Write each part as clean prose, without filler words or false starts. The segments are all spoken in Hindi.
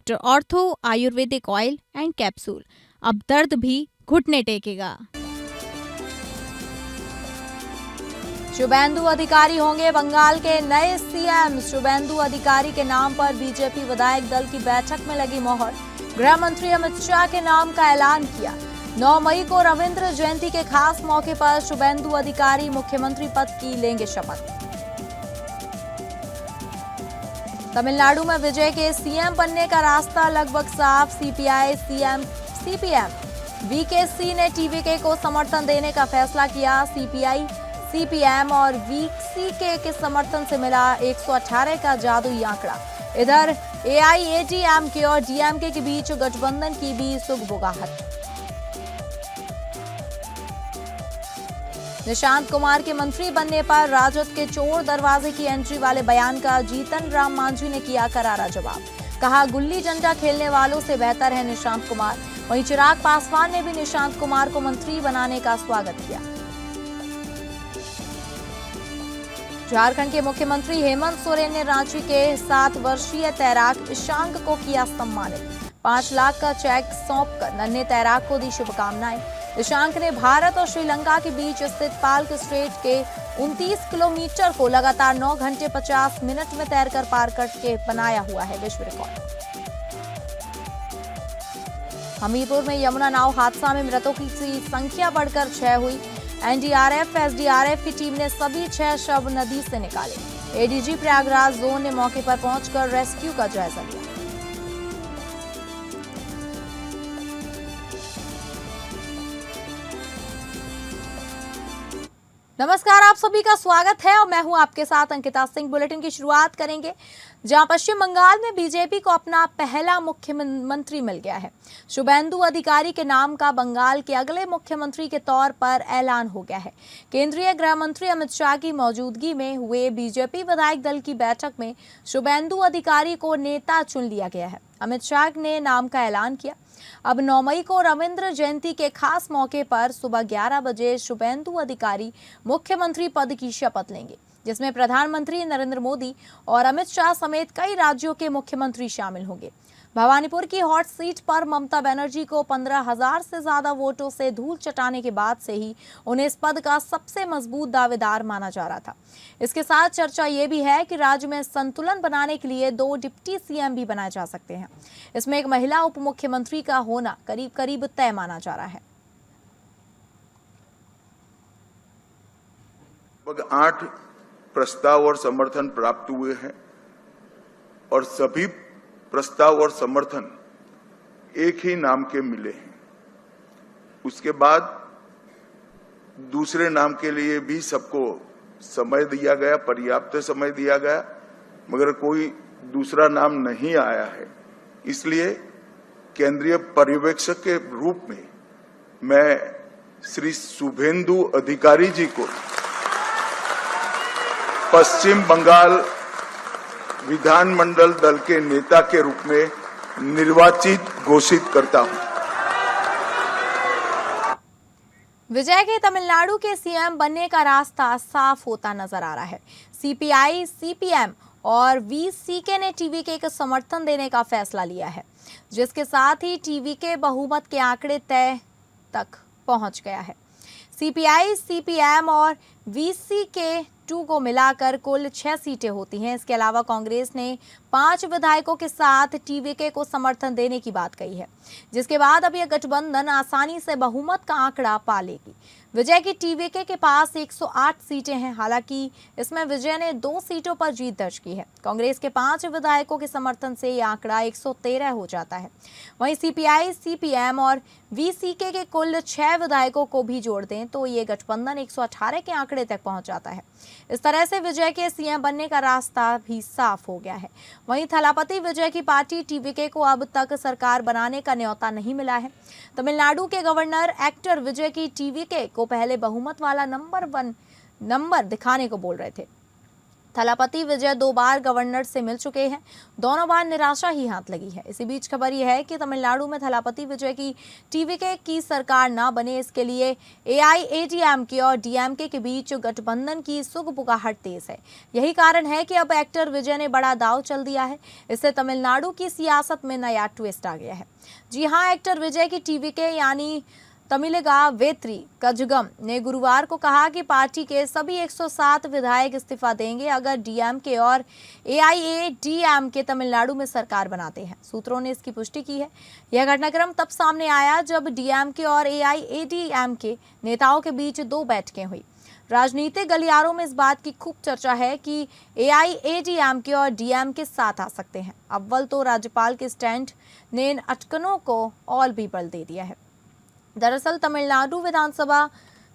Doctor ortho Ayurvedic oil and capsule, अब दर्द भी घुटने टेकेगा। शुभेंदु अधिकारी होंगे बंगाल के नए सीएम। शुभेंदु अधिकारी के नाम पर बीजेपी विधायक दल की बैठक में लगी मोहर। गृह मंत्री अमित शाह के नाम का ऐलान किया। 9 मई को रविंद्र जयंती के खास मौके पर शुभेंदु अधिकारी मुख्यमंत्री पद की लेंगे शपथ। तमिलनाडु में विजय के सीएम बनने का रास्ता लगभग साफ। सीपीआई सीपीएम वीके ने टीवीके को समर्थन देने का फैसला किया। सीपीआई सीपीएम और वीसीके के समर्थन से मिला 118 का जादुई आंकड़ा। इधर एआईएडीएमके और डीएमके के बीच गठबंधन की भी सुगबुगाहट। निशांत कुमार के मंत्री बनने पर राजद के चोर दरवाजे की एंट्री वाले बयान का जीतन राम मांझी ने किया करारा जवाब। कहा, गुल्ली डंडा खेलने वालों से बेहतर है निशांत कुमार। वहीं चिराग पासवान ने भी निशांत कुमार को मंत्री बनाने का स्वागत किया। झारखंड के मुख्यमंत्री हेमंत सोरेन ने रांची के 7 वर्षीय तैराक ईशांक को किया सम्मानित। 5 लाख का चेक सौंपकर नन्हे तैराक को दी शुभकामनाएं। ईशांक ने भारत और श्रीलंका के बीच स्थित पाल्क स्ट्रेट के 29 किलोमीटर को लगातार 9 घंटे 50 मिनट में तैरकर पार करके बनाया हुआ है विश्व रिकॉर्ड। हमीरपुर में यमुना नाव हादसा में मृतकों की संख्या बढ़कर 6 हुई। एनडीआरएफ एसडीआरएफ की टीम ने सभी 6 शव नदी से निकाले। एडीजी प्रयागराज जोन ने मौके पर पहुंचकर रेस्क्यू का जायजा लिया। नमस्कार, आप सभी का स्वागत है और मैं हूं आपके साथ अंकिता सिंह। बुलेटिन की शुरुआत करेंगे जहां पश्चिम बंगाल में बीजेपी को अपना पहला मुख्यमंत्री मिल गया है। शुभेंदु अधिकारी के नाम का बंगाल के अगले मुख्यमंत्री के तौर पर ऐलान हो गया है। केंद्रीय गृह मंत्री अमित शाह की मौजूदगी में हुए बीजेपी विधायक दल की बैठक में शुभेंदु अधिकारी को नेता चुन लिया गया है। अमित शाह ने नाम का ऐलान किया। अब 9 मई को रविंद्र जयंती के खास मौके पर सुबह 11 बजे शुभेंदु अधिकारी मुख्यमंत्री पद की शपथ लेंगे, जिसमें प्रधानमंत्री नरेंद्र मोदी और अमित शाह समेत कई राज्यों के मुख्यमंत्री शामिल होंगे। भवानीपुर की हॉट सीट पर ममता बनर्जी को 15,000 से ज्यादा वोटों से धूल चटाने के बाद से ही उन्हें इस पद का सबसे मजबूत दावेदार माना जा रहा था। इसके साथ चर्चा ये भी है कि राज्य में संतुलन बनाने के लिए 2 डिप्टी सीएम भी बनाए जा सकते हैं। इसमें एक महिला उप मुख्यमंत्री का होना करीब करीब तय माना जा रहा है। लगभग 8 प्रस्ताव और समर्थन प्राप्त हुए हैं और सभी प्रस्ताव और समर्थन एक ही नाम के मिले हैं। उसके बाद दूसरे नाम के लिए भी सबको समय दिया गया, पर्याप्त समय दिया गया, मगर कोई दूसरा नाम नहीं आया है। इसलिए केंद्रीय पर्यवेक्षक के रूप में मैं श्री शुभेंदु अधिकारी जी को पश्चिम बंगाल विधानमंडल दल के नेता के रूप में निर्वाचित घोषित करता हूं। विजय के तमिलनाडु के सीएम बनने का रास्ता साफ होता नजर आ रहा है। सीपीआई सीपीएम और वीसीके ने टीवीके को समर्थन देने का फैसला लिया है, जिसके साथ ही टीवीके बहुमत के आंकड़े तय तक पहुंच गया है। सीपीआई सीपीएम और वीसीके 2 को मिलाकर कुल 6 सीटें होती हैं। इसके अलावा कांग्रेस ने 5 विधायकों के साथ टीवीके को समर्थन देने की बात कही है, जिसके बाद अब यह गठबंधन आसानी से बहुमत का आंकड़ा पा लेगी। विजय की टीवीके के पास 108 सीटें हैं। हालांकि इसमें विजय ने 2 सीटों पर जीत दर्ज की है। कांग्रेस के 5 विधायकों के समर्थन से यह आंकड़ा 113 हो जाता है। वहीं सीपीआई सीपीएम और वीसीके के कुल 6 विधायकों को भी जोड़ दें तो ये गठबंधन 118 के आंकड़े तक पहुंच जाता है। इस तरह से विजय के सीएम बनने का रास्ता भी साफ हो गया है। वहीं थलापति विजय की पार्टी टीवीके को अब तक सरकार बनाने का न्योता नहीं मिला है। तमिलनाडु के गवर्नर एक्टर विजय की टीवीके को पहले बहुमत वाला नंबर 1 नंबर दिखाने को बोल रहे थे। थलापति विजय 2 बार गवर्नर से मिल चुके हैं, दोनों बार निराशा ही हाथ लगी है। इसी बीच खबर यह है कि तमिलनाडु में थलापति विजय की टीवीके की सरकार न बने, इसके लिए एआईएडीएमके और डीएमके के बीच गठबंधन की सुगबुगाहट तेज है। यही कारण है कि अब एक्टर विजय ने बड़ा दांव चल दिया है। इससे तमिलनाडु की सियासत में नया ट्विस्ट आ गया है। जी हां, एक्टर विजय की टीवीके यानी तमिलगा वेत्री कजगम ने गुरुवार को कहा कि पार्टी के सभी 107 विधायक इस्तीफा देंगे अगर डीएमके और एआईएडीएमके तमिलनाडु में सरकार बनाते हैं। सूत्रों ने इसकी पुष्टि की है। यह घटनाक्रम तब सामने आया जब डीएमके और एआईएडीएमके नेताओं के बीच 2 बैठकें हुई। राजनीतिक गलियारों में इस बात की खूब चर्चा है कि एआईएडीएमके और डीएमके साथ आ सकते हैं। अव्वल तो राज्यपाल के स्टैंड ने इन अटकनों को और भी बल दे दिया है। दरअसल तमिलनाडु विधानसभा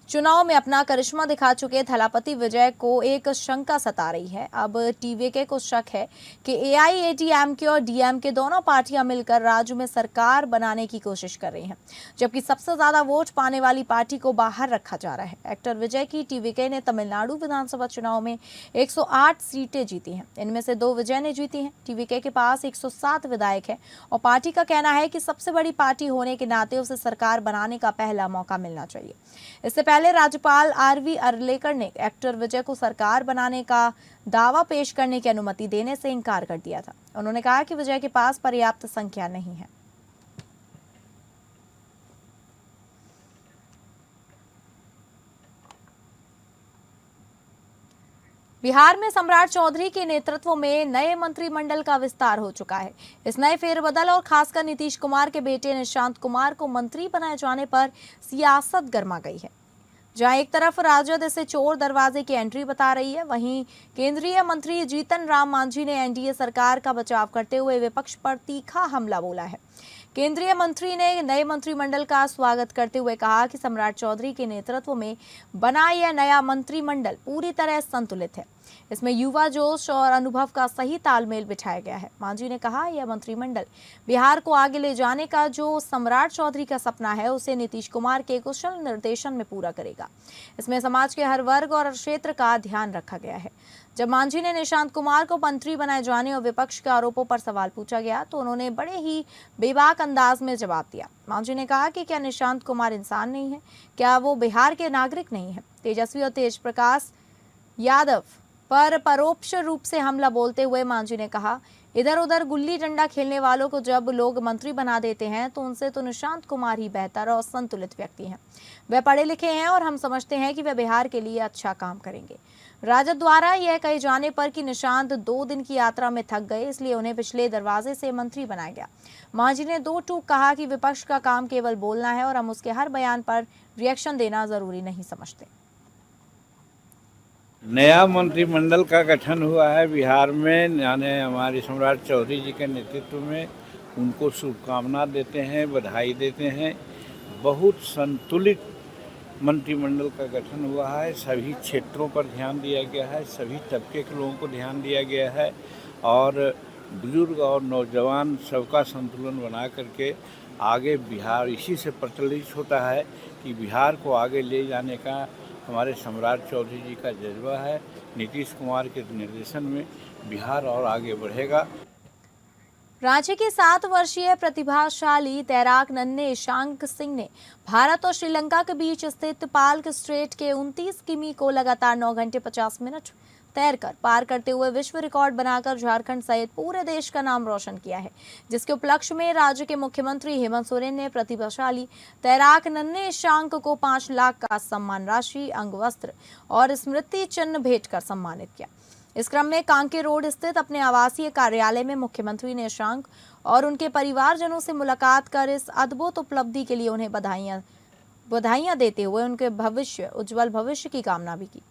चुनाव में अपना करिश्मा दिखा चुके थलापति विजय को एक शंका सता रही है। अब टीवीके को शक है कि एआईएडीएमके और डीएमके दोनों पार्टियां मिलकर राज्य में सरकार बनाने की कोशिश कर रही हैं, जबकि सबसे ज्यादा वोट पाने वाली पार्टी को बाहर रखा जा रहा है। एक्टर विजय की टीवीके ने तमिलनाडु विधानसभा चुनाव में 108 सीटें जीती हैं। इनमें से 2 विजय ने जीती हैं। टीवीके के पास 107 विधायक है और पार्टी का कहना है कि सबसे बड़ी पार्टी होने के नाते उसे सरकार बनाने का पहला मौका मिलना चाहिए। इससे पहले राज्यपाल आरवी अरलेकर ने एक्टर विजय को सरकार बनाने का दावा पेश करने की अनुमति देने से इनकार कर दिया था। उन्होंने कहा कि विजय के पास पर्याप्त संख्या नहीं है। बिहार में सम्राट चौधरी के नेतृत्व में नए मंत्रिमंडल का विस्तार हो चुका है। इस नए फेरबदल और खासकर नीतीश कुमार के बेटे निशांत कुमार को मंत्री बनाए जाने पर सियासत गर्मा गई है। जहां एक तरफ राजद इसे चोर दरवाजे की एंट्री बता रही है, वहीं केंद्रीय मंत्री जीतन राम मांझी ने एनडीए सरकार का बचाव करते हुए विपक्ष पर तीखा हमला बोला है। केंद्रीय मंत्री ने नए मंत्रिमंडल का स्वागत करते हुए कहा कि सम्राट चौधरी के नेतृत्व में बना यह नया मंत्रिमंडल पूरी तरह संतुलित है। इसमें युवा जोश और अनुभव का सही तालमेल बिठाया गया है। मांझी ने कहा, यह मंत्रिमंडल बिहार को आगे ले जाने का जो सम्राट चौधरी का सपना है, उसे नीतीश कुमार के कुशल निर्देशन में पूरा करेगा। इसमें समाज के हर वर्ग और क्षेत्र का ध्यान रखा गया है। जब मांझी ने निशांत कुमार को मंत्री बनाए जाने और विपक्ष के आरोपों पर सवाल पूछा गया तो उन्होंने बड़े ही बेबाक अंदाज में जवाब दिया। मांझी ने कहा कि क्या निशांत कुमार इंसान नहीं है? क्या वो बिहार के नागरिक नहीं है? तेजस्वी और तेज प्रकाश यादव पर परोक्ष रूप से हमला बोलते हुए मांझी ने कहा, इधर उधर गुल्ली डंडा खेलने वालों को जब लोग मंत्री बना देते हैं तो उनसे तो निशांत कुमार ही बेहतर और संतुलित व्यक्ति हैं। वे पढ़े लिखे हैं और हम समझते हैं कि वे बिहार के लिए अच्छा काम करेंगे। राजद द्वारा यह कहे जाने पर कि निशांत 2 दिन की यात्रा में थक गए, इसलिए उन्हें पिछले दरवाजे से मंत्री बनाया गया। मांझी ने 2 टूक कहा कि विपक्ष का काम केवल बोलना है और हम उसके हर बयान पर रिएक्शन देना जरूरी नहीं समझते। नया मंत्रिमंडल का गठन हुआ है बिहार में, यानी हमारे सम्राट चौधरी जी के नेतृत्व में। उनको शुभकामना देते हैं, बधाई देते हैं। बहुत संतुलित मंत्रिमंडल का गठन हुआ है। सभी क्षेत्रों पर ध्यान दिया गया है, सभी तबके के लोगों को ध्यान दिया गया है और बुजुर्ग और नौजवान सबका संतुलन बना करके आगे बिहार, इसी से प्रचलित होता है कि बिहार को आगे ले जाने का हमारे सम्राट चौधरी जी का जज्बा है। नीतीश कुमार के निर्देशन में बिहार और आगे बढ़ेगा। रांची के 7 वर्षीय प्रतिभाशाली तैराक नन्हे ईशांक सिंह ने भारत और श्रीलंका के बीच स्थित पाल्क स्ट्रेट के 29 किमी को लगातार 9 घंटे 50 मिनट तैरकर पार करते हुए विश्व रिकॉर्ड बनाकर झारखंड सहित पूरे देश का नाम रोशन किया है, जिसके उपलक्ष्य में राज्य के मुख्यमंत्री हेमंत सोरेन ने प्रतिभाशाली तैराक नन्हे ईशांक को 5 लाख का सम्मान राशि, अंग वस्त्र और स्मृति चिन्ह भेंट कर सम्मानित किया। इस क्रम में कांके रोड स्थित अपने आवासीय कार्यालय में मुख्यमंत्री ने ईशांक और उनके परिवारजनों से मुलाकात कर इस अद्भुत उपलब्धि के लिए उन्हें बधाइयां देते हुए उनके उज्जवल भविष्य की कामना भी की।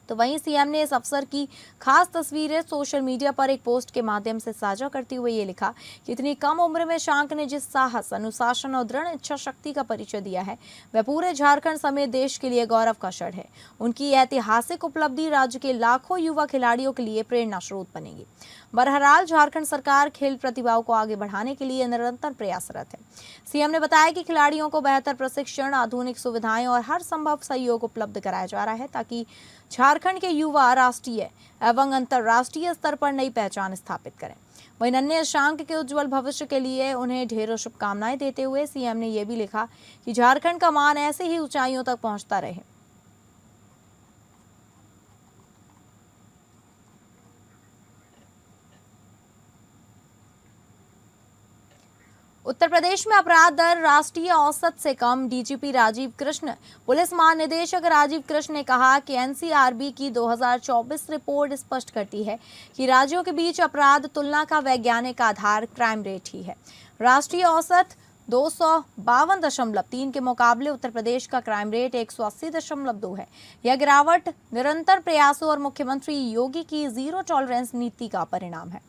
तो वहीं सीएम ने इस अवसर की खास तस्वीरें सोशल मीडिया पर एक पोस्ट के माध्यम से साझा करते हुए ये लिखा कि इतनी कम उम्र में ईशांक ने जिस साहस, अनुशासन और दृढ़ इच्छा शक्ति का परिचय दिया है, वह पूरे झारखंड समेत देश के लिए गौरव का क्षण है। उनकी ऐतिहासिक उपलब्धि राज्य के लाखों युवा खिलाड़ियों के लिए प्रेरणा स्रोत बनेगी। बहरहाल झारखंड सरकार खेल प्रतिभाओं को आगे बढ़ाने के लिए निरंतर प्रयासरत है। सीएम ने बताया कि खिलाड़ियों को बेहतर प्रशिक्षण, आधुनिक सुविधाएं और हर संभव सहयोग उपलब्ध कराया जा रहा है ताकि झारखंड झारखंड के युवा राष्ट्रीय एवं अंतर्राष्ट्रीय स्तर पर नई पहचान स्थापित करें। वहीं नन्हे शशांक के उज्जवल भविष्य के लिए उन्हें ढेरों शुभकामनाएं देते हुए सीएम ने यह भी लिखा कि झारखंड का मान ऐसे ही ऊंचाइयों तक पहुंचता रहे। उत्तर प्रदेश में अपराध दर राष्ट्रीय औसत से कम। डीजीपी राजीव कृष्ण, पुलिस महानिदेशक राजीव कृष्ण ने कहा कि एनसीआरबी की 2024 रिपोर्ट स्पष्ट करती है कि राज्यों के बीच अपराध तुलना का वैज्ञानिक आधार क्राइम रेट ही है। राष्ट्रीय औसत 252.3 के मुकाबले उत्तर प्रदेश का क्राइम रेट 180.2 है। यह गिरावट निरंतर प्रयासों और मुख्यमंत्री योगी की जीरो टॉलरेंस नीति का परिणाम है,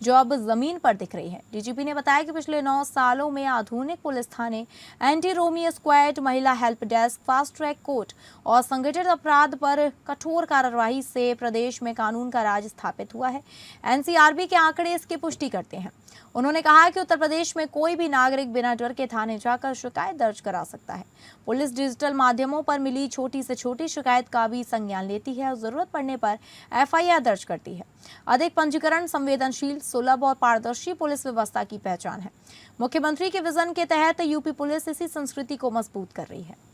जो अब जमीन पर दिख रही है। डीजीपी ने बताया कि पिछले 9 सालों में आधुनिक पुलिस थाने, एंटी रोमियो स्क्वाड, महिला help desk, fast track court और संगठित अपराध पर कठोर कार्रवाई से प्रदेश में कानून का राज स्थापित हुआ है। एनसीआरबी के आंकड़े इसकी पुष्टि करते हैं। उन्होंने कहा कि उत्तर प्रदेश में कोई भी नागरिक बिना डर के थाने जाकर शिकायत दर्ज करा सकता है। पुलिस डिजिटल माध्यमों पर मिली छोटी से छोटी शिकायत का भी संज्ञान लेती है और जरूरत पड़ने पर एफआईआर दर्ज करती है। अधिक पंजीकरण, संवेदनशील, सुलभ और पारदर्शी पुलिस व्यवस्था की पहचान है। मुख्यमंत्री के विजन के तहत यूपी पुलिस इसी संस्कृति को मजबूत कर रही है।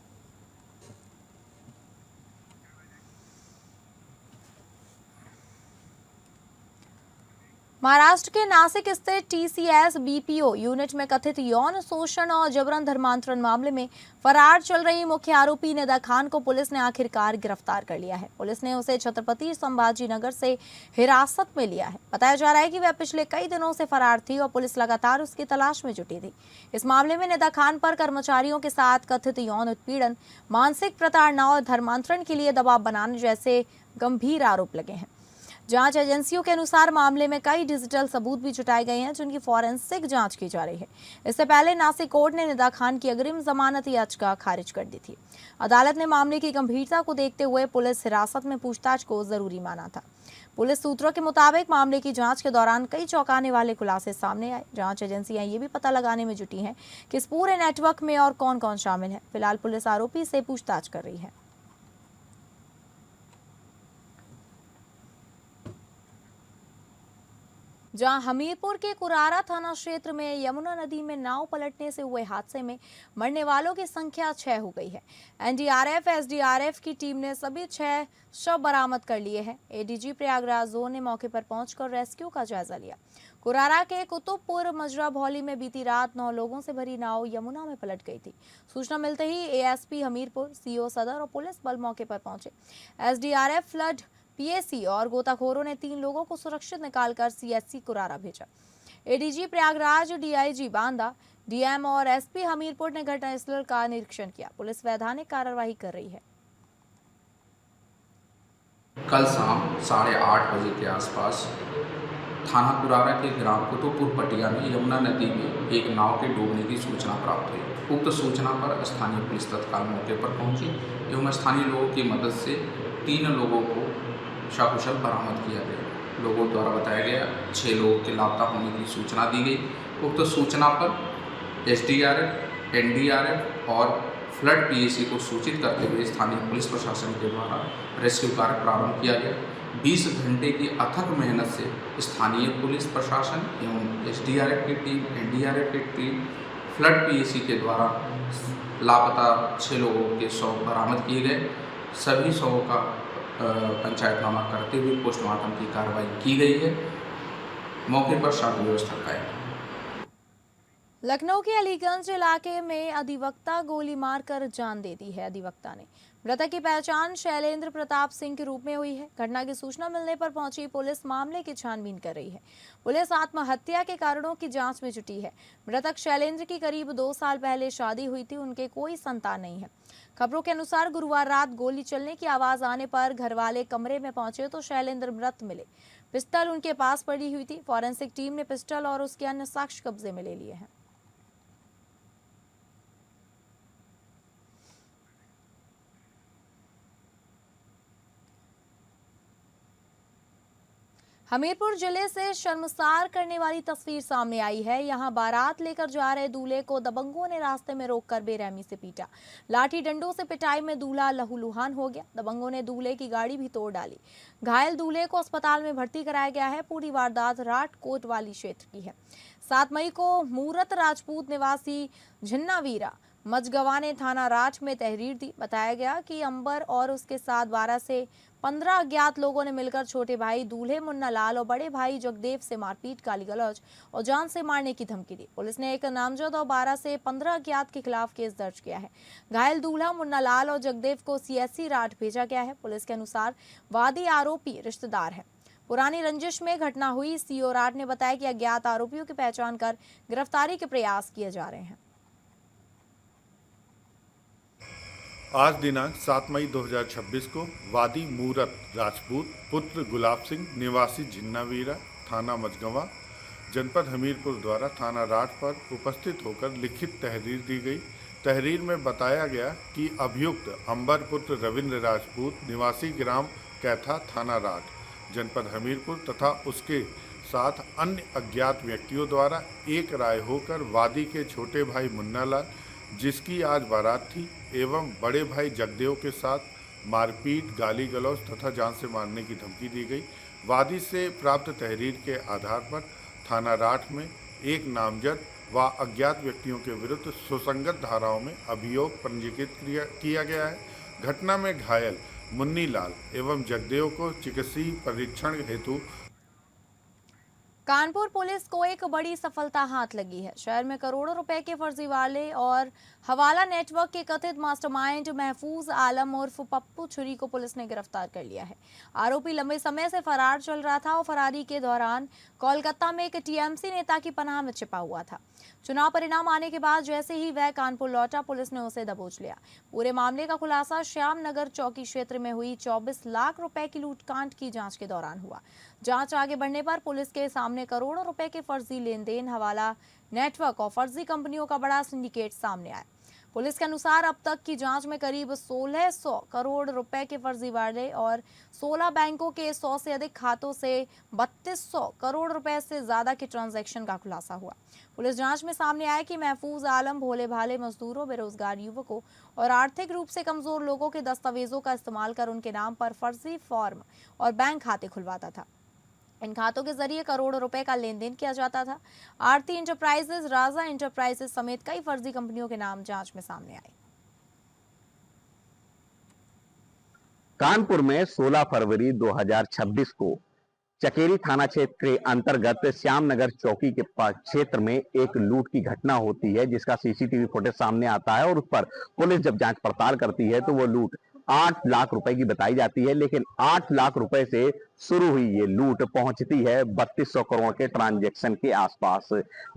महाराष्ट्र के नासिक स्थित टीसीएस बीपीओ यूनिट में कथित यौन शोषण और जबरन धर्मांतरण मामले में फरार चल रही मुख्य आरोपी निदा खान को पुलिस ने आखिरकार गिरफ्तार कर लिया है। पुलिस ने उसे छत्रपति संभाजी नगर से हिरासत में लिया है। बताया जा रहा है कि वह पिछले कई दिनों से फरार थी और पुलिस लगातार उसकी तलाश में जुटी थी। इस मामले में निदा खान पर कर्मचारियों के साथ कथित यौन उत्पीड़न, मानसिक प्रताड़ना और धर्मांतरण के लिए दबाव बनाने जैसे गंभीर आरोप लगे हैं। जांच एजेंसियों के अनुसार मामले में कई डिजिटल सबूत भी जुटाए गए हैं, जिनकी फॉरेंसिक जांच की जा रही है। इससे पहले नासिक कोर्ट ने निदा खान की अग्रिम जमानत याचिका खारिज कर दी थी। अदालत ने मामले की गंभीरता को देखते हुए पुलिस हिरासत में पूछताछ को जरूरी माना था। पुलिस सूत्रों के मुताबिक मामले की जांच के दौरान कई चौंकाने वाले खुलासे सामने आए। जांच एजेंसियां ये भी पता लगाने में जुटी हैं कि इस पूरे नेटवर्क में और कौन कौन शामिल है। फिलहाल पुलिस आरोपी से पूछताछ कर रही है। जहां हमीरपुर के कुरारा थाना क्षेत्र में यमुना नदी में नाव पलटने से हुए हादसे में मरने वालों की संख्या 6 हो गई है। एनडीआरएफ, एसडीआरएफ की टीम ने सभी 6 शव बरामद कर लिए हैं। एडीजी प्रयागराज जोन ने मौके पर पहुंचकर रेस्क्यू का जायजा लिया। कुरारा के कुतुबपुर मजरा भौली में बीती रात 9 लोगों से भरी नाव यमुना में पलट गई थी। सूचना मिलते ही एएसपी हमीरपुर, सीओ सदर और पुलिस बल मौके पर पहुंचे। एसडीआरएफ, फ्लड, पीएसी और गोताखोरों ने 3 लोगों को सुरक्षित निकालकर सीएससी कुरारा भेजा। ADG Prayagraj, DIG Banda, DM और एसपी हमीरपुर ने घटनास्थल का निरीक्षण किया। पुलिस वैधानिक कार्रवाई कर रही है। कल शाम 8:30 बजे के आसपास थाना कुरारा के ग्राम कुतुबपुर पटिया में यमुना नदी में एक नाव के डूबने की सूचना प्राप्त हुई। उक्त सूचना पर स्थानीय पुलिस तत्काल मौके पर पहुंची एवं स्थानीय लोगों की मदद से 3 लोगों को सकुशल बरामद किया गया। लोगों द्वारा बताया गया 6 लोगों के लापता होने की सूचना दी गई। उक्त सूचना पर एसडीआरएफ, एनडीआरएफ और फ्लड पीएसी को सूचित करते हुए स्थानीय पुलिस प्रशासन के द्वारा रेस्क्यू कार्य प्रारंभ किया गया। 20 घंटे की अथक मेहनत से स्थानीय पुलिस प्रशासन एवं एसडीआरएफ की टीम, एनडीआरएफ की टीम, फ्लड पीएसी के द्वारा लापता 6 लोगों के शव बरामद किए गए। सभी शवों का पंचायतनामा करते हुए पोस्टमार्टम की कार्रवाई की गई है। मौके पर शांति व्यवस्था कायम। लखनऊ के अलीगंज इलाके में अधिवक्ता गोली मारकर जान दे दी है। अधिवक्ता ने मृतक की पहचान शैलेंद्र प्रताप सिंह के रूप में हुई है। घटना की सूचना मिलने पर पहुंची पुलिस मामले की छानबीन कर रही है। पुलिस आत्महत्या के कारणों की जांच में जुटी है। मृतक शैलेंद्र की करीब 2 साल पहले शादी हुई थी। उनके कोई संतान नहीं है। खबरों के अनुसार गुरुवार रात गोली चलने की आवाज आने पर घर वाले कमरे में पहुंचे तो शैलेंद्र मृत मिले। पिस्टल उनके पास पड़ी हुई थी। फॉरेंसिक टीम ने पिस्टल और उसके अन्य साक्ष्य कब्जे में ले लिए हैं। हमीरपुर जिले से शर्मसार करने वाली तस्वीर सामने आई है। यहां बारात लेकर जा रहे दूल्हे को दबंगों ने रास्ते में रोककर बेरहमी से पीटा। लाठी डंडों से पिटाई में दूल्हा लहूलुहान हो गया। दबंगों ने दूल्हे की गाड़ी भी तोड़ डाली। घायल दूल्हे को अस्पताल में भर्ती कराया गया है। पूरी वारदात राटकोट वाली क्षेत्र की है। 7 मई को मूरत राजपूत निवासी झिन्नावीरा मजगवा ने थाना राठ में तहरीर दी। बताया गया कि अंबर और उसके साथ 12 से 15 अज्ञात लोगों ने मिलकर छोटे भाई दूल्हे मुन्ना लाल और बड़े भाई जगदेव से मारपीट, गाली गलौज और जान से मारने की धमकी दी। पुलिस ने एक नामजद और 12 से 15 अज्ञात के खिलाफ केस दर्ज किया है। घायल दूल्हा मुन्ना लाल और जगदेव को CSC राठ भेजा गया है। पुलिस के अनुसार वादी आरोपी रिश्तेदार है। पुरानी रंजिश में घटना हुई। CO राठ ने बताया कि अज्ञात आरोपियों की पहचान कर गिरफ्तारी के प्रयास किए जा रहे हैं। आज दिनांक 7 मई 2026 को वादी मूरत राजपूत पुत्र गुलाब सिंह निवासी झिन्नावीरा थाना मजगवा जनपद हमीरपुर द्वारा थाना राठ पर उपस्थित होकर लिखित तहरीर दी गई। तहरीर में बताया गया कि अभियुक्त अंबर पुत्र रविंद्र राजपूत निवासी ग्राम कैथा थाना राठ जनपद हमीरपुर तथा उसके साथ अन्य अज्ञात व्यक्तियों द्वारा एक राय होकर वादी के छोटे भाई मुन्ना लाल, जिसकी आज बारात थी, एवं बड़े भाई जगदेव के साथ मारपीट, गाली गलौज तथा जान से मारने की धमकी दी गई। वादी से प्राप्त तहरीर के आधार पर थाना राठ में एक नामजद व अज्ञात व्यक्तियों के विरुद्ध सुसंगत धाराओं में अभियोग पंजीकृत किया गया है। घटना में घायल मुन्नी लाल एवं जगदेव को चिकित्सीय परीक्षण हेतु कानपुर पुलिस को एक बड़ी सफलता हाथ लगी है। शहर में करोड़ों रुपए के फर्जीवाड़े और हवाला नेटवर्क के कथित मास्टरमाइंड महफूज आलम उर्फ पप्पू छुरी को पुलिस ने गिरफ्तार कर लिया है। आरोपी लंबे समय से फरार चल रहा था और फरारी के दौरान कोलकाता में एक TMC नेता की पनाह में छिपा हुआ था। चुनाव परिणाम आने के बाद जैसे ही वह कानपुर लौटा, पुलिस ने उसे दबोच लिया। पूरे मामले का खुलासा श्याम नगर चौकी क्षेत्र में हुई 24 लाख रुपए की लूटकांड की जांच के दौरान हुआ। जांच आगे बढ़ने पर पुलिस के सामने करोड़ों रुपए के फर्जी लेन देन, हवाला नेटवर्क और फर्जी कंपनियों का बड़ा सिंडिकेट सामने आया। पुलिस के अनुसार अब तक की जांच में करीब 1600 करोड़ रुपए के फर्जीवाड़े और 16 बैंकों के 100 से अधिक खातों से 3200 करोड़ रुपए से ज्यादा के ट्रांजैक्शन का खुलासा हुआ। पुलिस जांच में सामने आया कि महफूज आलम भोले भाले मजदूरों, बेरोजगार युवकों और आर्थिक रूप से कमजोर लोगों के दस्तावेजों का इस्तेमाल कर उनके नाम पर फर्जी फॉर्म और बैंक खाते खुलवाता था। इन खातों के जरिए करोड़ों रुपए का लेन देन किया जाता था। आरती इंटरप्राइजेज, राजा इंटरप्राइजेज समेत कई फर्जी कंपनियों के नाम जांच में सामने आए। कानपुर में 16 फरवरी 2026 को चकेरी थाना क्षेत्र के अंतर्गत श्याम नगर चौकी के पास क्षेत्र में एक लूट की घटना होती है, जिसका CCTV फुटेज सामने आता है और उस पर पुलिस जब जांच पड़ताल करती है तो वो लूट 8 लाख रुपए की बताई जाती है। लेकिन 8 लाख रुपए से शुरू हुई ये लूट पहुंचती है 3200 करोड़ के ट्रांजैक्शन के आसपास,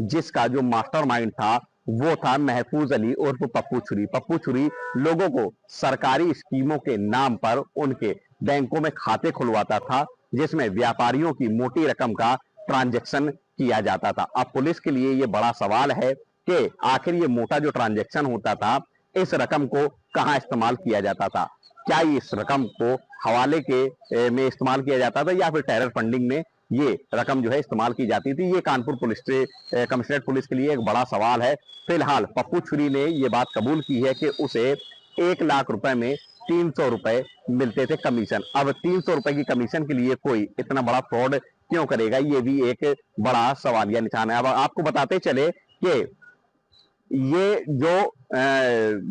जिसका जो मास्टरमाइंड था वो था महफूज अली उर्फ पप्पू छुरी। पप्पू छुरी लोगों को सरकारी स्कीमों के नाम पर उनके बैंकों में खाते खुलवाता था, जिसमें व्यापारियों की मोटी रकम का ट्रांजैक्शन किया जाता था। अब पुलिस के लिए ये बड़ा सवाल है कि आखिर ये मोटा जो ट्रांजैक्शन होता था, इस रकम को कहां इस्तेमाल किया जाता था। क्या इस रकम को हवाले के में इस्तेमाल किया जाता था या फिर टेरर फंडिंग में ये रकम जो है इस्तेमाल की जाती थी। ये कानपुर पुलिस से कमिश्नरेट पुलिस के लिए एक बड़ा सवाल है। फिलहाल पप्पू छुरी ने ये बात कबूल की है कि उसे 1 लाख रुपए में 300 रुपए मिलते थे कमीशन। अब 300 रुपए की कमीशन के लिए कोई इतना बड़ा फ्रॉड क्यों करेगा, ये भी एक बड़ा सवालिया निशान है। अब आपको बताते चले कि ये जो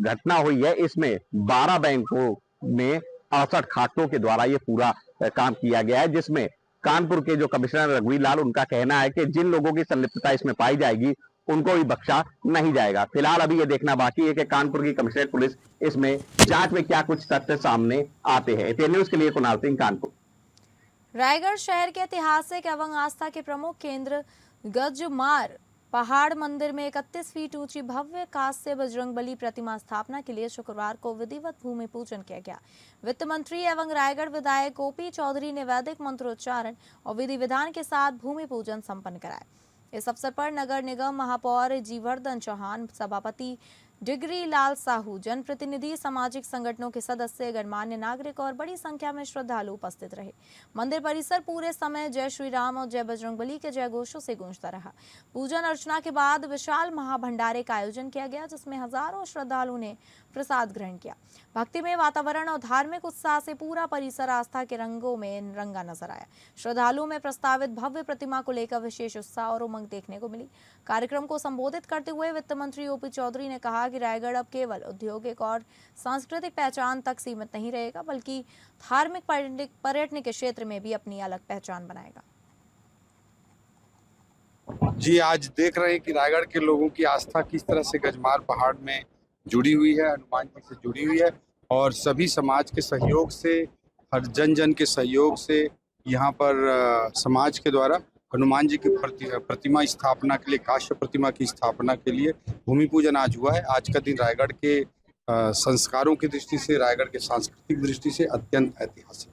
घटना हुई है इसमें 12 बैंकों में 68 खातों के द्वारा ये पूरा काम किया गया है, जिसमें कानपुर के जो कमिश्नर रघुवीर लाल, उनका कहना है कि जिन लोगों की संलिप्तता इसमें पाई जाएगी उनको भी बख्शा नहीं जाएगा। फिलहाल अभी ये देखना बाकी है कि कानपुर की कमिश्नरेट पुलिस इसमें जांच में क्या कुछ तथ्य सामने आते हैं। एटीएन न्यूज के लिए कुणाल सिंह, कानपुर। रायगढ़ शहर के ऐतिहासिक एवं आस्था के प्रमुख केंद्र गजमार पहाड़ मंदिर में 31 फीट ऊंची भव्य कांस्य बजरंगबली प्रतिमा स्थापना के लिए शुक्रवार को विधिवत भूमि पूजन किया गया। वित्त मंत्री एवं रायगढ़ विधायक गोपी चौधरी ने वैदिक मंत्रोच्चारण और विधि विधान के साथ भूमि पूजन संपन्न कराया। इस अवसर पर नगर निगम महापौर जीवर्धन चौहान, सभापति डिगरी लाल साहू, जनप्रतिनिधि, सामाजिक संगठनों के सदस्य, गणमान्य नागरिक और बड़ी संख्या में श्रद्धालु उपस्थित रहे। मंदिर परिसर पूरे समय जय श्री राम और जय बजरंगबली के जय घोषों से गूंजता रहा। पूजन अर्चना के बाद विशाल महाभंडारे का आयोजन किया गया, जिसमें हजारों श्रद्धालुओं ने प्रसाद ग्रहण किया। भक्तिमय वातावरण और धार्मिक उत्साह से पूरा परिसर आस्था के रंगों में रंगा नजर आया। श्रद्धालुओं में प्रस्तावित भव्य प्रतिमा को लेकर विशेष उत्साह और उमंग देखने को मिली। कार्यक्रम को संबोधित करते हुए वित्त मंत्री ओपी चौधरी ने कहा कि रायगढ़ अब केवल औद्योगिक और सांस्कृतिक पहचान तक सीमित नहीं रहेगा, बल्कि धार्मिक पर्यटन के क्षेत्र में भी अपनी अलग पहचान बनाएगा। जी, आज देख रहे हैं कि रायगढ़ के लोगों की आस्था किस तरह से गजमार पहाड़ में जुड़ी हुई है, हनुमान जी से जुड़ी हुई है, और सभी समाज के सहयोग से, हर जन जन के सहयोग से यहाँ पर समाज के द्वारा हनुमान जी की प्रतिमा स्थापना के लिए, काश्य प्रतिमा की स्थापना के लिए भूमि पूजन आज हुआ है। आज का दिन रायगढ़ के संस्कारों की दृष्टि से, रायगढ़ के सांस्कृतिक दृष्टि से अत्यंत ऐतिहासिक।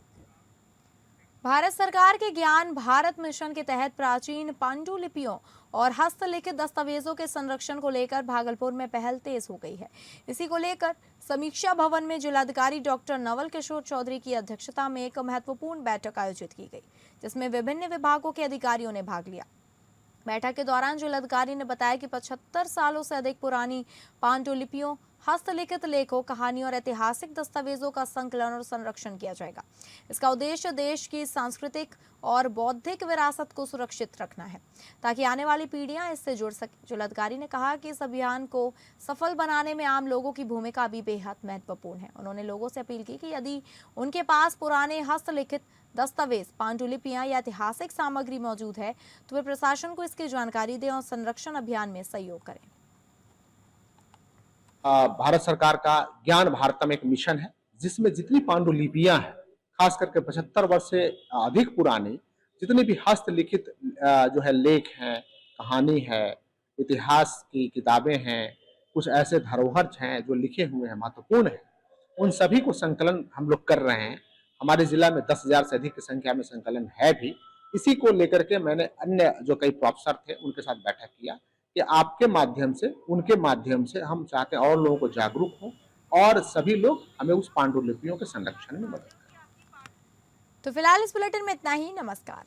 भारत सरकार के ज्ञान भारत मिशन के तहत प्राचीन पांडुलिपियों और हस्तलिखित दस्तावेजों के संरक्षण को लेकर भागलपुर में पहल तेज हो गई है। इसी को लेकर समीक्षा भवन में जिलाधिकारी डॉक्टर नवल किशोर चौधरी की अध्यक्षता में एक महत्वपूर्ण बैठक आयोजित की गई, जिसमें विभिन्न विभागों के अधिकारियों ने भाग लिया। बैठक के दौरान जिलाधिकारी ने बताया कि 75 सालों से अधिक पुरानी पांडुलिपियों, हस्तलिखित लेखों, कहानियों और ऐतिहासिक दस्तावेजों का संकलन और संरक्षण किया जाएगा। इसका उद्देश्य देश की सांस्कृतिक और बौद्धिक विरासत को सुरक्षित रखना है, ताकि आने वाली पीढ़ियां इससे जुड़ सकें। जिलाधिकारी ने कहा कि इस अभियान को सफल बनाने में आम लोगों की भूमिका भी बेहद महत्वपूर्ण है। उन्होंने लोगों से अपील की कि यदि उनके पास पुराने हस्तलिखित दस्तावेज, पांडुलिपियां या ऐतिहासिक सामग्री मौजूद है तो वे प्रशासन को इसकी जानकारी दें और संरक्षण अभियान में सहयोग करें। भारत सरकार का ज्ञान भारतम एक मिशन है, जिसमें जितनी पांडुलिपियां हैं, खास करके 75 वर्ष से अधिक पुरानी जितनी भी हस्तलिखित जो है लेख हैं, कहानी है, इतिहास की किताबें हैं, कुछ ऐसे धरोहर हैं जो लिखे हुए हैं, महत्वपूर्ण है, उन सभी को संकलन हम लोग कर रहे हैं। हमारे जिला में 10,000 से अधिक की संख्या में संकलन है भी। इसी को लेकर के मैंने अन्य जो कई प्रोफेसर थे उनके साथ बैठक किया कि आपके माध्यम से, उनके माध्यम से हम चाहते हैं और लोगों को जागरूक हो और सभी लोग हमें उस पांडुलिपियों के संरक्षण में मदद करें। तो फिलहाल इस बुलेटिन में इतना ही। नमस्कार।